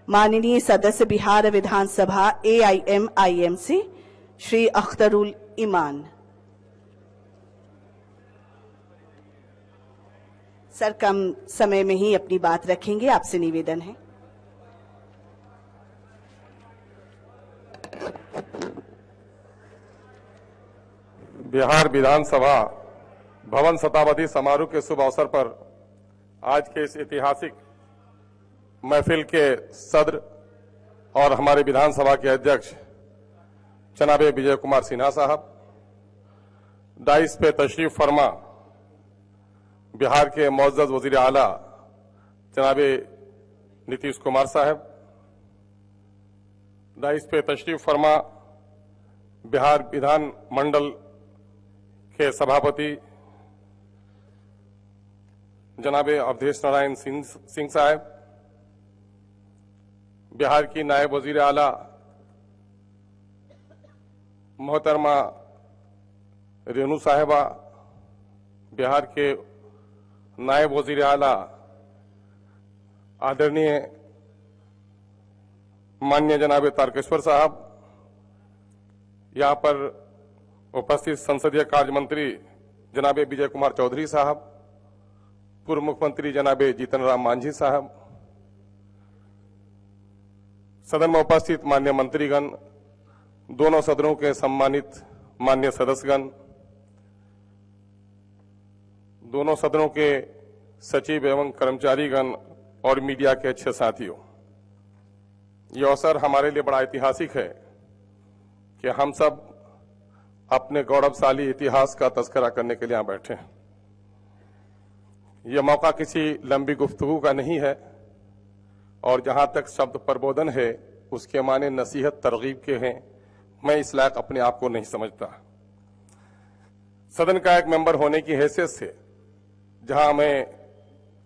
माननीय सदस्य बिहार विधानसभा AIM-IM से श्री अख्तरुल ईमान। सर कम समय में ही अपनी बात रखेंगे, आपसे निवेदन है। बिहार विधानसभा भवन शताब्दी समारोह के शुभ अवसर पर आज के इस ऐतिहासिक महफिल के सदर और हमारे विधानसभा के अध्यक्ष जनाब विजय कुमार सिन्हा साहब, डाइस पे तशरीफ फरमा बिहार के मुअज़्ज़ज़ वज़ीर आला जनाब नीतीश कुमार साहब, डाइस पे तशरीफ फरमा बिहार विधान मंडल के सभापति जनाब अवधेश नारायण सिंह साहब, बिहार की नायब वजीर आला मोहतरमा रेणु साहिबा, बिहार के नायब वजीर आला आदरणीय माननीय जनाब तारकेश्वर साहब, यहाँ पर उपस्थित संसदीय कार्य मंत्री जनाब विजय कुमार चौधरी साहब, पूर्व मुख्यमंत्री जनाब जीतन राम मांझी साहब, सदन में उपस्थित माननीय मंत्रीगण, दोनों सदनों के सम्मानित माननीय सदस्यगण, दोनों सदनों के सचिव एवं कर्मचारीगण और मीडिया के अच्छे साथियों, ये अवसर हमारे लिए बड़ा ऐतिहासिक है कि हम सब अपने गौरवशाली इतिहास का तस्करा करने के लिए यहां बैठे हैं। यह मौका किसी लंबी गुफ्तगू का नहीं है और जहां तक शब्द प्रबोधन है उसके माने नसीहत तरगीब के हैं। मैं इस लायक अपने आप को नहीं समझता। सदन का एक मेंबर होने की हैसियत से जहां मैं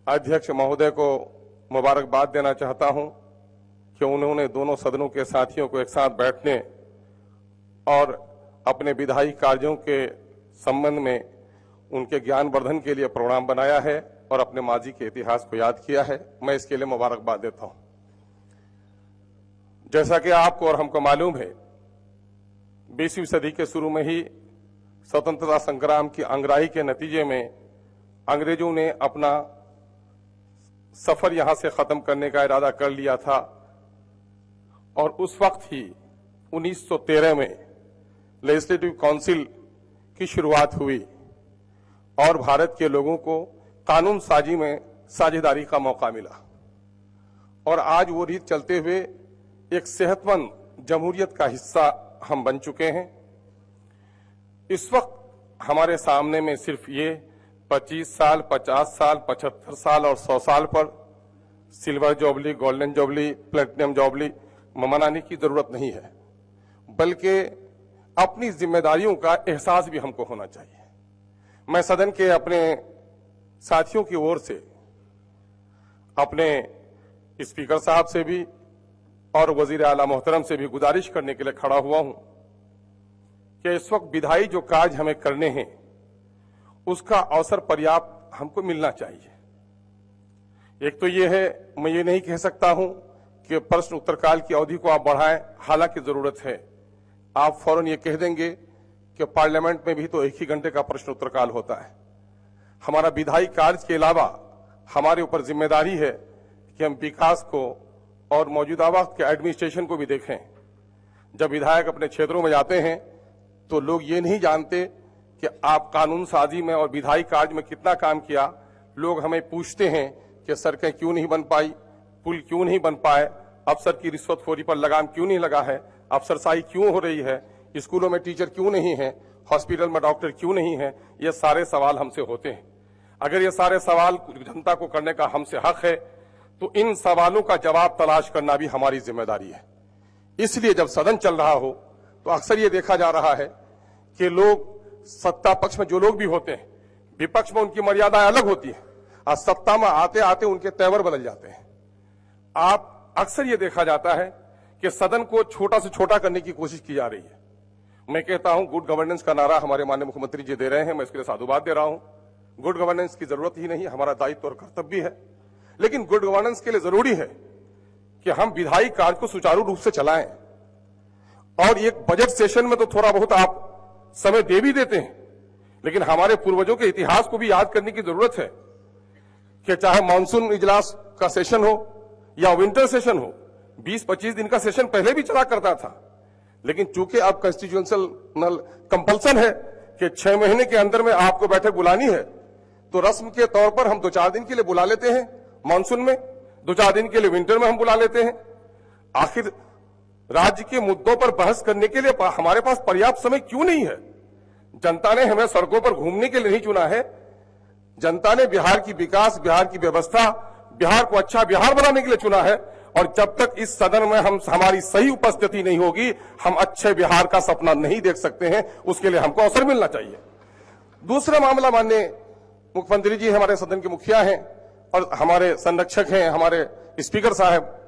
अध्यक्ष महोदय को मुबारकबाद देना चाहता हूं कि उन्होंने दोनों सदनों के साथियों को एक साथ बैठने और अपने विधायी कार्यों के संबंध में उनके ज्ञानवर्धन के लिए प्रोग्राम बनाया है और अपने माजी के इतिहास को याद किया है। मैं इसके लिए मुबारकबाद देता हूं। जैसा कि आपको और हमको मालूम है, 20वीं सदी के शुरू में ही स्वतंत्रता संग्राम की अंगराही के नतीजे में अंग्रेजों ने अपना सफर यहां से खत्म करने का इरादा कर लिया था और उस वक्त ही 1913 में लेजिस्लेटिव काउंसिल की शुरुआत हुई और भारत के लोगों को कानून साजी में साझेदारी का मौका मिला और आज वो रीत चलते हुए एक सेहतमंद जमहूरियत का हिस्सा हम बन चुके हैं। इस वक्त हमारे सामने में सिर्फ ये 25 साल, 50 साल, 75 साल और 100 साल पर silver jubilee, golden jubilee, platinum jubilee मनाने की जरूरत नहीं है, बल्कि अपनी जिम्मेदारियों का एहसास भी हमको होना चाहिए। मैं सदन के अपने साथियों की ओर से अपने स्पीकर साहब से भी और वजीर आला मोहतरम से भी गुजारिश करने के लिए खड़ा हुआ हूं कि इस वक्त विधायी जो कार्य हमें करने हैं उसका अवसर पर्याप्त हमको मिलना चाहिए। एक तो ये है, मैं ये नहीं कह सकता हूं कि प्रश्न उत्तर काल की अवधि को आप बढ़ाएं, हालांकि जरूरत है। आप फौरन ये कह देंगे कि पार्लियामेंट में भी तो 1 ही घंटे का प्रश्न उत्तर काल होता है। हमारा विधायी कार्य के अलावा हमारे ऊपर जिम्मेदारी है कि हम विकास को और मौजूदा वक्त के एडमिनिस्ट्रेशन को भी देखें। जब विधायक अपने क्षेत्रों में जाते हैं तो लोग ये नहीं जानते कि आप कानून साजी में और विधायी कार्य में कितना काम किया। लोग हमें पूछते हैं कि सड़कें क्यों नहीं बन पाई, पुल क्यों नहीं बन पाए, अफसर की रिश्वतखोरी पर लगाम क्यों नहीं लगा है, अफसरशाही क्यों हो रही है, स्कूलों में टीचर क्यों नहीं है, हॉस्पिटल में डॉक्टर क्यों नहीं है। ये सारे सवाल हमसे होते हैं। अगर ये सारे सवाल जनता को करने का हमसे हक है तो इन सवालों का जवाब तलाश करना भी हमारी जिम्मेदारी है। इसलिए जब सदन चल रहा हो तो अक्सर ये देखा जा रहा है कि लोग सत्ता पक्ष में जो लोग भी होते हैं, विपक्ष में उनकी मर्यादाएं अलग होती है और सत्ता में आते आते उनके तेवर बदल जाते हैं। आप अक्सर ये देखा जाता है कि सदन को छोटा से छोटा करने की कोशिश की जा रही है। मैं कहता हूं गुड गवर्नेंस का नारा हमारे माननीय मुख्यमंत्री जी दे रहे हैं, मैं इसके लिए साधुवाद दे रहा हूं। गुड गवर्नेंस की जरूरत ही नहीं, हमारा दायित्व और कर्तव्य है। लेकिन गुड गवर्नेंस के लिए जरूरी है कि हम विधायी कार्य को सुचारू रूप से चलाएं। और एक बजट सेशन में तो थोड़ा बहुत आप समय दे भी देते हैं, लेकिन हमारे पूर्वजों के इतिहास को भी याद करने की जरूरत है कि चाहे मानसून इजलास का सेशन हो या विंटर सेशन हो, 20-25 दिन का सेशन पहले भी चला करता था। लेकिन चूंकि अब कॉन्स्टिट्यूशनल कंपल्सन है कि 6 महीने के अंदर में आपको बैठक बुलानी है, तो रस्म के तौर पर हम 2-4 दिन के लिए बुला लेते हैं मानसून में, 2-4 दिन के लिए विंटर में हम बुला लेते हैं। आखिर राज्य के मुद्दों पर बहस करने के लिए हमारे पास पर्याप्त समय क्यों नहीं है? जनता ने हमें सड़कों पर घूमने के लिए नहीं चुना है। जनता ने बिहार की विकास, बिहार की व्यवस्था, बिहार को अच्छा बिहार बनाने के लिए चुना है। और जब तक इस सदन में हमारी सही उपस्थिति नहीं होगी, हम अच्छे बिहार का सपना नहीं देख सकते हैं। उसके लिए हमको अवसर मिलना चाहिए। दूसरा मामला, माननीय मुख्यमंत्री जी हमारे सदन के मुखिया हैं और हमारे संरक्षक हैं, हमारे स्पीकर साहब,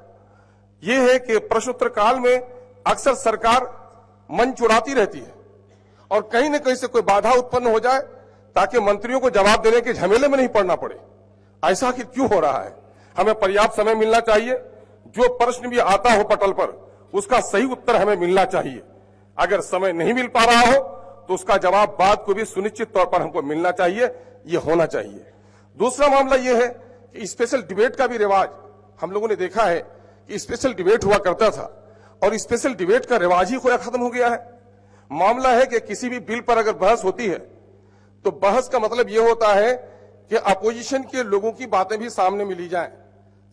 ये है कि प्रश्नोत्तर काल में अक्सर सरकार मन चुराती रहती है और कहीं न कहीं से कोई बाधा उत्पन्न हो जाए ताकि मंत्रियों को जवाब देने के झमेले में नहीं पड़ना पड़े। ऐसा आखिर क्यों हो रहा है? हमें पर्याप्त समय मिलना चाहिए। जो प्रश्न भी आता हो पटल पर, उसका सही उत्तर हमें मिलना चाहिए। अगर समय नहीं मिल पा रहा हो तो उसका जवाब बाद को भी सुनिश्चित तौर पर हमको मिलना चाहिए, ये होना चाहिए। दूसरा मामला ये है कि स्पेशल डिबेट का भी रिवाज हम लोगों ने देखा है कि स्पेशल डिबेट हुआ करता था और स्पेशल डिबेट का रिवाज ही खोया खत्म हो गया है। मामला है कि किसी भी बिल पर अगर बहस होती है तो बहस का मतलब यह होता है कि अपोजिशन के लोगों की बातें भी सामने मिली जाएं।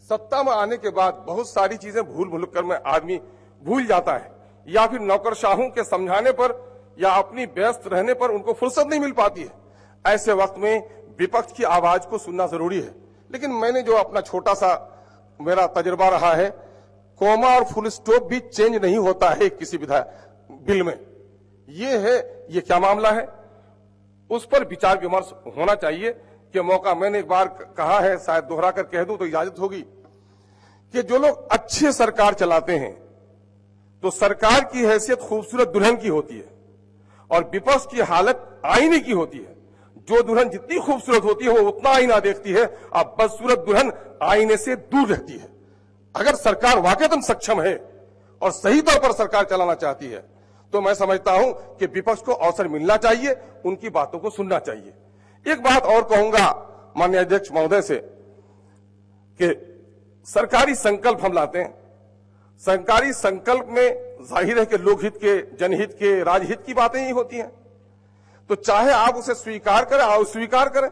सत्ता में आने के बाद बहुत सारी चीजें भूल कर में आदमी भूल जाता है, या फिर नौकरशाहों के समझाने पर या अपनी व्यस्त रहने पर उनको फुर्सत नहीं मिल पाती है। ऐसे वक्त में विपक्ष की आवाज को सुनना जरूरी है। लेकिन मैंने जो अपना छोटा सा मेरा तजुर्बा रहा है, कोमा और फुल स्टॉप भी चेंज नहीं होता है किसी विधायक बिल में। ये क्या मामला है, उस पर विचार विमर्श होना चाहिए। कि मौका मैंने एक बार कहा है, शायद दोहरा कर कह दूं तो इजाजत होगी, कि जो लोग अच्छे सरकार चलाते हैं तो सरकार की हैसियत खूबसूरत दुल्हन की होती है और विपक्ष की हालत आईने की होती है। जो दुल्हन जितनी खूबसूरत होती है वो उतना आईना देखती है, अब बदसूरत दुल्हन आईने से दूर रहती है। अगर सरकार वाकईतन सक्षम है और सही तौर पर सरकार चलाना चाहती है तो मैं समझता हूं कि विपक्ष को अवसर मिलना चाहिए, उनकी बातों को सुनना चाहिए। एक बात और कहूंगा माननीय अध्यक्ष महोदय से कि सरकारी संकल्प हम लाते हैं, सरकारी संकल्प में जाहिर है कि लोकहित के, जनहित के, राजहित की बातें ही होती हैं। तो चाहे आप उसे स्वीकार करें और अस्वीकार करें।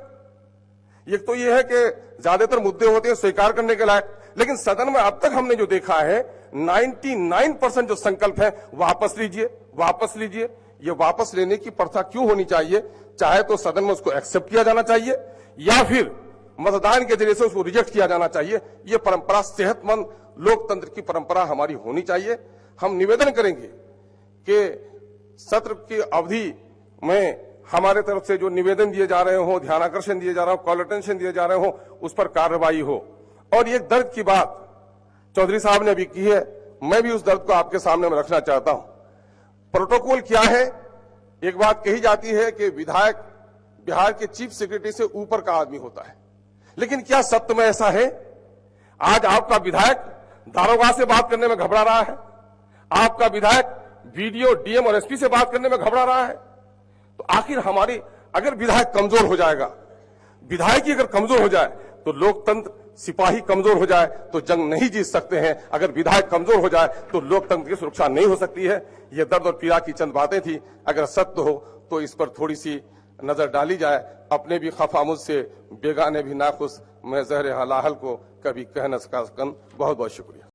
एक तो यह है कि ज्यादातर मुद्दे होते हैं स्वीकार करने के लायक, लेकिन सदन में अब तक हमने जो देखा है 99% जो संकल्प है वापस लीजिए, वापस लीजिए। ये वापस लेने की प्रथा क्यों होनी चाहिए? चाहे तो सदन में उसको एक्सेप्ट किया जाना चाहिए या फिर मतदान के जरिए से उसको रिजेक्ट किया जाना चाहिए। ये परंपरा, सेहतमंद लोकतंत्र की परंपरा हमारी होनी चाहिए। हम निवेदन करेंगे कि सत्र की अवधि में हमारे तरफ से जो निवेदन दिए जा रहे हो, ध्यानाकर्षण दिए जा रहे हो, कॉल अटेंशन दिए जा रहे हो, उस पर कार्रवाई हो। और ये दर्द की बात चौधरी साहब ने भी की है, मैं भी उस दर्द को आपके सामने में रखना चाहता हूं। प्रोटोकॉल क्या है? एक बात कही जाती है कि विधायक बिहार के चीफ सेक्रेटरी से ऊपर का आदमी होता है, लेकिन क्या सत्य में ऐसा है? आज आपका विधायक दारोगा से बात करने में घबरा रहा है, आपका विधायक वीडियो, डीएम और एसपी से बात करने में घबरा रहा है। तो आखिर हमारी, अगर विधायक कमजोर हो जाएगा, विधायक ही अगर कमजोर हो जाए तो लोकतंत्र, सिपाही कमजोर हो जाए तो जंग नहीं जीत सकते हैं। अगर विधायक कमजोर हो जाए तो लोकतंत्र की सुरक्षा नहीं हो सकती है। ये दर्द और पीड़ा की चंद बातें थी। अगर सत्य हो तो इस पर थोड़ी सी नजर डाली जाए। अपने भी खफा मुझसे, बेगाने भी नाखुश, मैं जहर हलाहल को कभी कह न सका। बहुत बहुत शुक्रिया।